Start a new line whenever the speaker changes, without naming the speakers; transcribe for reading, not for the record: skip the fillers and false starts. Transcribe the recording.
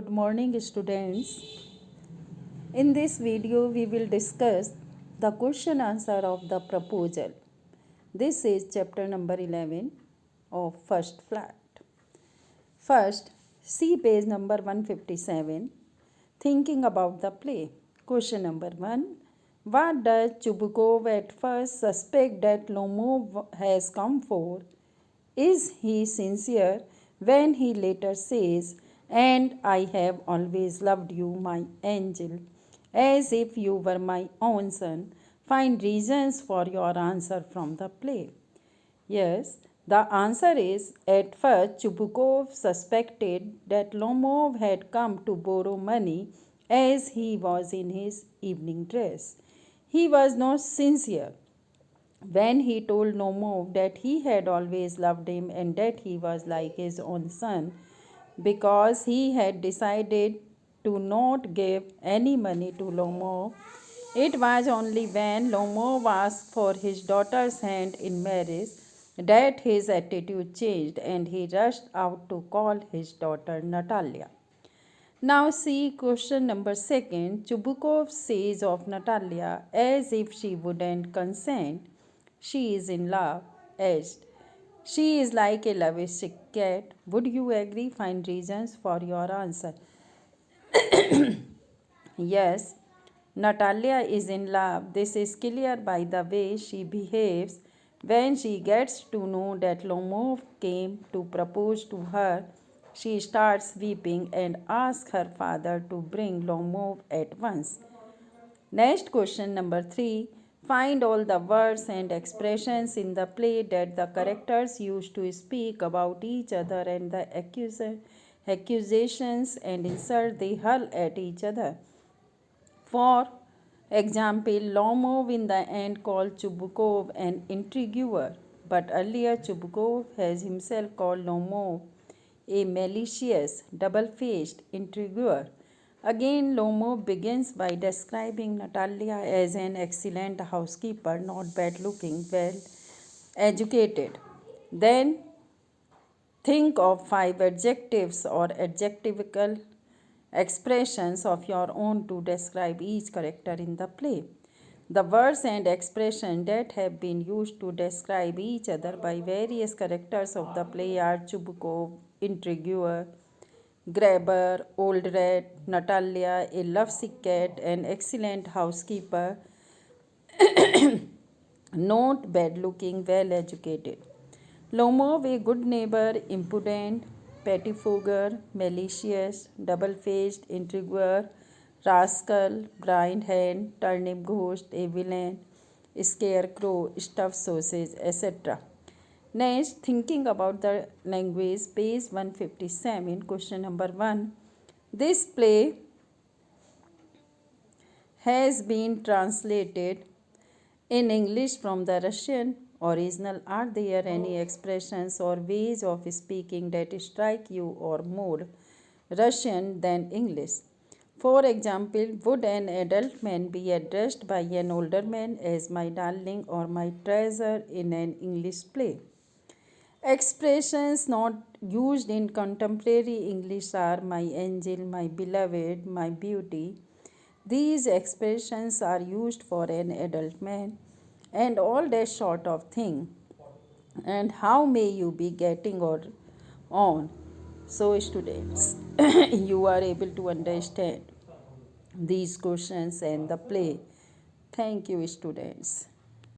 Good morning, students. In this video, we will discuss the question answer of the proposal. This is chapter number 11 of first flat. First, see page number 157. Thinking about the play. Question number 1. What does Chubukov at first suspect that Lomov has come for? Is he sincere when he later says, "And I have always loved you, my angel, as if you were my own son"? Find reasons for your answer from the play. Yes, the answer is at first Chubukov suspected that Lomov had come to borrow money as he was in his evening dress. He was not sincere when he told Lomov that he had always loved him and that he was like his own son, because he had decided to not give any money to Lomov. It was only when Lomov asked for his daughter's hand in marriage that his attitude changed and he rushed out to call his daughter Natalia. Now see question number 2. Chubukov says of Natalia as if she wouldn't consent. She is in love, as she is like a lovesick cat. Would you agree? Find reasons for your answer. Yes, Natalia is in love. This is clear by the way she behaves when she gets to know that Lomov came to propose to her. She starts weeping and asks her father to bring Lomov at once. Next question number 3. Find all the words and expressions in the play that the characters use to speak about each other and the accusations and insert the hurl at each other. For example, Lomov in the end called Chubukov an intriguer, but earlier Chubukov has himself called Lomov a malicious, double-faced intriguer. Again, Lomov begins by describing Natalia as an excellent housekeeper, not bad-looking, well-educated. Then think of 5 adjectives or adjectival expressions of your own to describe each character in the play. The words and expressions that have been used to describe each other by various characters of the play are Chubukov, intriguer, grabber, old rat, Natalia, a lovesick cat, an excellent housekeeper, not bad looking, well educated. Lomov, a good neighbor, impudent, pettifogger, malicious, double faced, intriguer, rascal, blind hand, turnip ghost, a villain, scarecrow, stuffed sausage, etc. Next, thinking about the language, page 157, question number 1. This play has been translated in English from the Russian original. Are there any expressions or ways of speaking that strike you or more Russian than English? For example, would an adult man be addressed by an older man as my darling or my treasure in an English play? Expressions not used in contemporary English are my angel, my beloved, my beauty. These expressions are used for an adult man and all that sort of thing. And how may you be getting on? So, students, you are able to understand these questions and the play. Thank you, students.